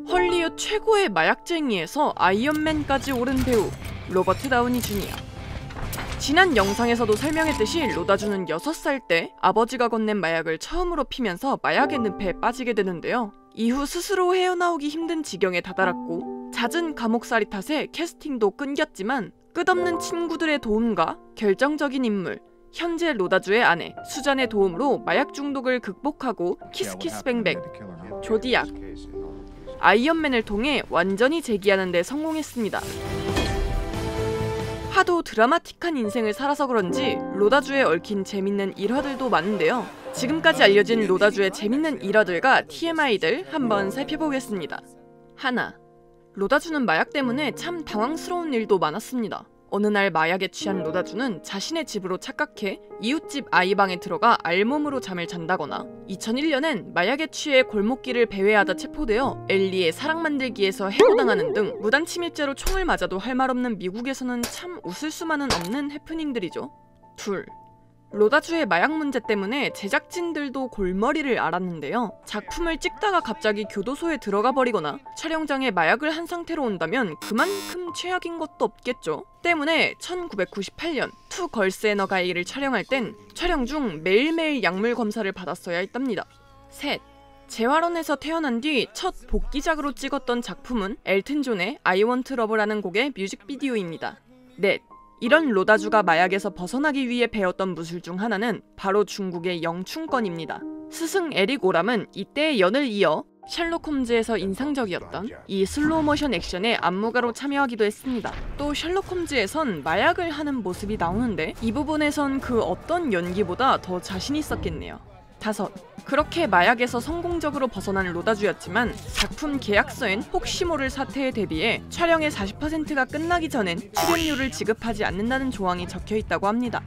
헐리우드 최고의 마약쟁이에서 아이언맨까지 오른 배우 로버트 다우니 주니어. 지난 영상에서도 설명했듯이 로다주는 6살 때 아버지가 건넨 마약을 처음으로 피면서 마약의 늪에 빠지게 되는데요. 이후 스스로 헤어나오기 힘든 지경에 다다랐고 잦은 감옥살이 탓에 캐스팅도 끊겼지만 끝없는 친구들의 도움과 결정적인 인물, 현재 로다주의 아내 수잔의 도움으로 마약 중독을 극복하고 키스키스뱅뱅, 조디악, 아이언맨을 통해 완전히 재기하는 데 성공했습니다. 하도 드라마틱한 인생을 살아서 그런지 로다주에 얽힌 재밌는 일화들도 많은데요. 지금까지 알려진 로다주의 재밌는 일화들과 TMI들 한번 살펴보겠습니다. 하나, 로다주는 마약 때문에 참 당황스러운 일도 많았습니다. 어느 날 마약에 취한 로다주는 자신의 집으로 착각해 이웃집 아이방에 들어가 알몸으로 잠을 잔다거나 2001년엔 마약에 취해 골목길을 배회하다 체포되어 엘리의 사랑 만들기에서 해고당하는 등 무단 침입죄로 총을 맞아도 할 말 없는 미국에서는 참 웃을 수만은 없는 해프닝들이죠. 둘, 로다주의 마약 문제 때문에 제작진들도 골머리를 앓았는데요. 작품을 찍다가 갑자기 교도소에 들어가 버리거나 촬영장에 마약을 한 상태로 온다면 그만큼 최악인 것도 없겠죠. 때문에 1998년 투 걸스 앤 어 가이를 촬영할 땐 촬영 중 매일매일 약물 검사를 받았어야 했답니다. 셋, 재활원에서 태어난 뒤 첫 복귀작으로 찍었던 작품은 엘튼 존의 I Want Love라는 곡의 뮤직비디오입니다. 넷, 이런 로다주가 마약에서 벗어나기 위해 배웠던 무술 중 하나는 바로 중국의 영춘권입니다. 스승 에릭 오람은 이때의 연을 이어 셜록 홈즈에서 인상적이었던 이 슬로우 모션 액션의 안무가로 참여하기도 했습니다. 또 셜록 홈즈에선 마약을 하는 모습이 나오는데 이 부분에선 그 어떤 연기보다 더 자신 있었겠네요. 다섯, 그렇게 마약에서 성공적으로 벗어난 로다주였지만 작품 계약서엔 혹시 모를 사태에 대비해 촬영의 40%가 끝나기 전엔 출연료를 지급하지 않는다는 조항이 적혀있다고 합니다.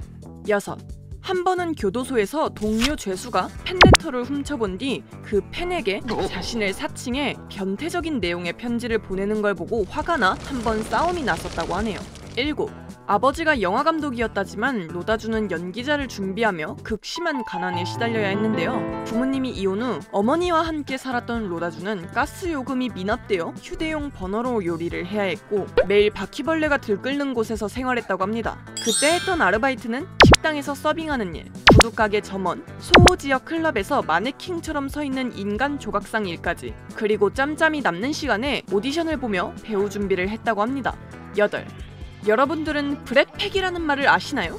여섯, 한 번은 교도소에서 동료 죄수가 팬레터를 훔쳐본 뒤 그 팬에게 자신을 사칭해 변태적인 내용의 편지를 보내는 걸 보고 화가 나 한 번 싸움이 났었다고 하네요. 일곱, 아버지가 영화감독이었다지만 로다주는 연기자를 준비하며 극심한 가난에 시달려야 했는데요. 부모님이 이혼 후 어머니와 함께 살았던 로다주는 가스 요금이 미납되어 휴대용 버너로 요리를 해야 했고 매일 바퀴벌레가 들끓는 곳에서 생활했다고 합니다. 그때 했던 아르바이트는 식당에서 서빙하는 일, 구두가게 점원, 소호지역 클럽에서 마네킹처럼 서 있는 인간 조각상 일까지, 그리고 짬짬이 남는 시간에 오디션을 보며 배우 준비를 했다고 합니다. 여덟, 여러분들은 브렛 팩이라는 말을 아시나요?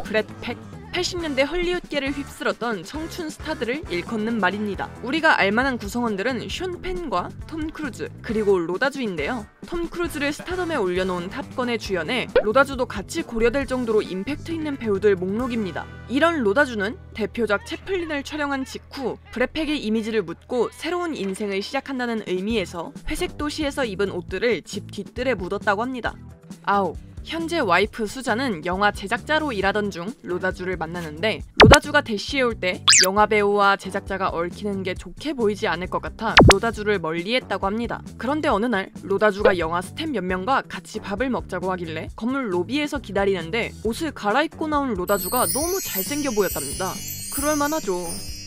브렛 팩, 80년대 헐리우드계를 휩쓸었던 청춘 스타들을 일컫는 말입니다. 우리가 알만한 구성원들은 숀 펜과 톰 크루즈, 그리고 로다주인데요. 톰 크루즈를 스타덤에 올려놓은 탑건에 주연해 로다주도 같이 고려될 정도로 임팩트 있는 배우들 목록입니다. 이런 로다주는 대표작 채플린을 촬영한 직후 브렛 팩의 이미지를 묻고 새로운 인생을 시작한다는 의미에서 회색 도시에서 입은 옷들을 집 뒤뜰에 묻었다고 합니다. 아홉, 현재 와이프 수잔은 영화 제작자로 일하던 중 로다주를 만나는데 로다주가 대시해 올 때 영화 배우와 제작자가 얽히는 게 좋게 보이지 않을 것 같아 로다주를 멀리했다고 합니다. 그런데 어느 날 로다주가 영화 스텝 몇 명과 같이 밥을 먹자고 하길래 건물 로비에서 기다리는데 옷을 갈아입고 나온 로다주가 너무 잘생겨 보였답니다. 그럴만하죠.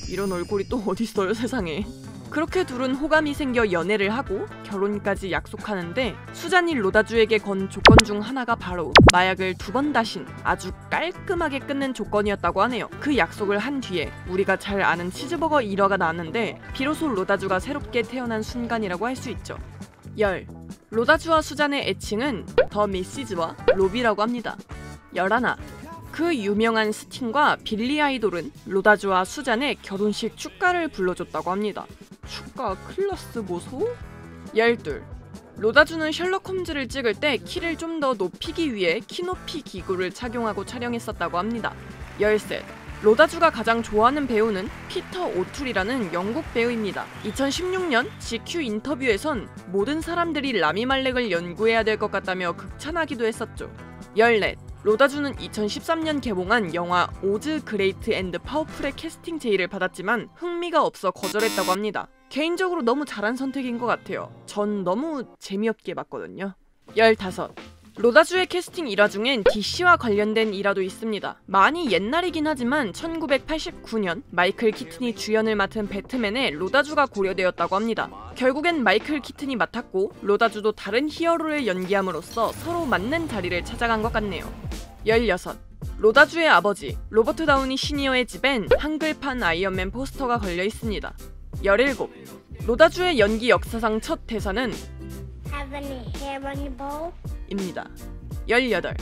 이런 얼굴이 또 어딨어요 세상에. 그렇게 둘은 호감이 생겨 연애를 하고 결혼까지 약속하는데 수잔이 로다주에게 건 조건 중 하나가 바로 마약을 2번 다신 아주 깔끔하게 끊는 조건이었다고 하네요. 그 약속을 한 뒤에 우리가 잘 아는 치즈버거 일화가 나왔는데 비로소 로다주가 새롭게 태어난 순간이라고 할 수 있죠. 열, 로다주와 수잔의 애칭은 더 미시즈와 로비라고 합니다. 11, 그 유명한 스팅과 빌리 아이돌은 로다주와 수잔의 결혼식 축가를 불러줬다고 합니다. 축가 클래스 보소? 12, 로다주는 셜록 홈즈를 찍을 때 키를 좀 더 높이기 위해 키높이 기구를 착용하고 촬영했었다고 합니다. 13, 로다주가 가장 좋아하는 배우는 피터 오툴이라는 영국 배우입니다. 2016년 GQ 인터뷰에선 모든 사람들이 라미 말렉을 연구해야 될 것 같다며 극찬하기도 했었죠. 14, 로다주는 2013년 개봉한 영화 오즈 그레이트 앤드 파워풀의 캐스팅 제의를 받았지만 흥미가 없어 거절했다고 합니다. 개인적으로 너무 잘한 선택인 것 같아요. 전 너무 재미없게 봤거든요. 15, 로다주의 캐스팅 일화 중엔 DC와 관련된 일화도 있습니다. 많이 옛날이긴 하지만 1989년 마이클 키튼이 주연을 맡은 배트맨에 로다주가 고려되었다고 합니다. 결국엔 마이클 키튼이 맡았고 로다주도 다른 히어로를 연기함으로써 서로 맞는 자리를 찾아간 것 같네요. 16. 로다주의 아버지 로버트 다우니 시니어의 집엔 한글판 아이언맨 포스터가 걸려 있습니다. 17. 로다주의 연기 역사상 첫 대사는 입니다. 18.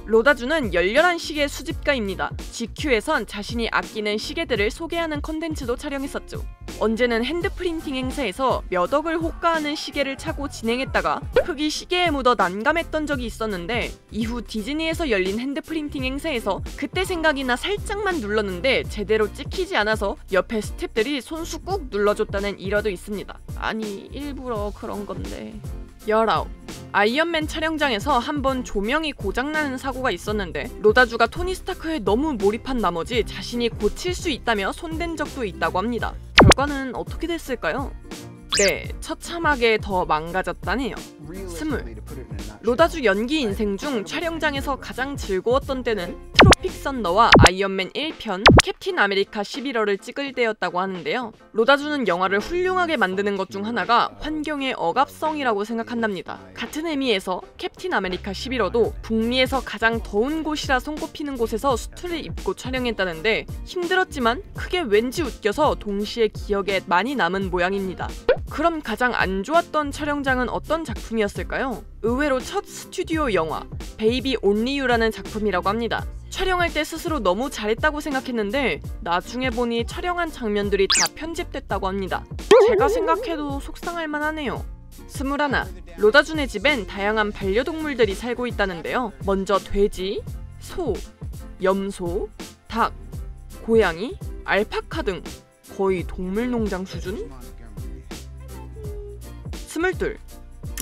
로다주는 열렬한 시계 수집가입니다. GQ에선 자신이 아끼는 시계들을 소개하는 컨텐츠도 촬영했었죠. 언제는 핸드프린팅 행사에서 몇 억을 호가하는 시계를 차고 진행했다가 흙이 시계에 묻어 난감했던 적이 있었는데 이후 디즈니에서 열린 핸드프린팅 행사에서 그때 생각이나 살짝만 눌렀는데 제대로 찍히지 않아서 옆에 스태프들이 손수 꾹 눌러줬다는 일화도 있습니다. 아니 일부러 그런 건데. 19. 아이언맨 촬영장에서 한번 조명이 고장나는 사고가 있었는데 로다주가 토니 스타크에 너무 몰입한 나머지 자신이 고칠 수 있다며 손댄 적도 있다고 합니다. 결과는 어떻게 됐을까요? 네, 처참하게 더 망가졌다네요. 20. 로다주 연기 인생 중 촬영장에서 가장 즐거웠던 때는 트로픽 선더와 아이언맨 1편 캡틴 아메리카 11호를 찍을 때였다고 하는데요. 로다주는 영화를 훌륭하게 만드는 것 중 하나가 환경의 억압성이라고 생각한답니다. 같은 의미에서 캡틴 아메리카 11호도 북미에서 가장 더운 곳이라 손꼽히는 곳에서 수트를 입고 촬영했다는데 힘들었지만 그게 왠지 웃겨서 동시에 기억에 많이 남은 모양입니다. 그럼 가장 안 좋았던 촬영장은 어떤 작품이었을까요? 의외로 첫 스튜디오 영화 베이비 온리 유라는 작품이라고 합니다. 촬영할 때 스스로 너무 잘했다고 생각했는데 나중에 보니 촬영한 장면들이 다 편집됐다고 합니다. 제가 생각해도 속상할 만하네요. 21. 로다주네 집엔 다양한 반려동물들이 살고 있다는데요. 먼저 돼지, 소, 염소, 닭, 고양이, 알파카 등 거의 동물농장 수준? 22.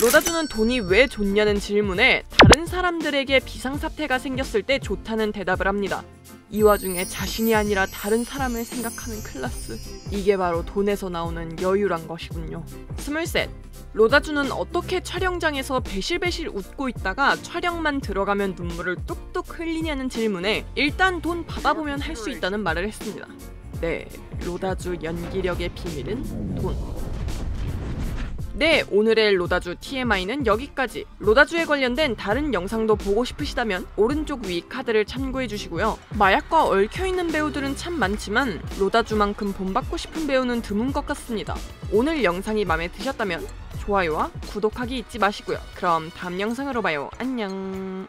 로다주는 돈이 왜 좋냐는 질문에 다른 사람들에게 비상사태가 생겼을 때 좋다는 대답을 합니다. 이 와중에 자신이 아니라 다른 사람을 생각하는 클라스. 이게 바로 돈에서 나오는 여유란 것이군요. 23. 로다주는 어떻게 촬영장에서 배실배실 웃고 있다가 촬영만 들어가면 눈물을 뚝뚝 흘리냐는 질문에 일단 돈 받아보면 할 수 있다는 말을 했습니다. 네, 로다주 연기력의 비밀은 돈. 네, 오늘의 로다주 TMI는 여기까지. 로다주에 관련된 다른 영상도 보고 싶으시다면 오른쪽 위 카드를 참고해주시고요. 마약과 얽혀있는 배우들은 참 많지만 로다주만큼 본받고 싶은 배우는 드문 것 같습니다. 오늘 영상이 마음에 드셨다면 좋아요와 구독하기 잊지 마시고요. 그럼 다음 영상으로 봐요. 안녕.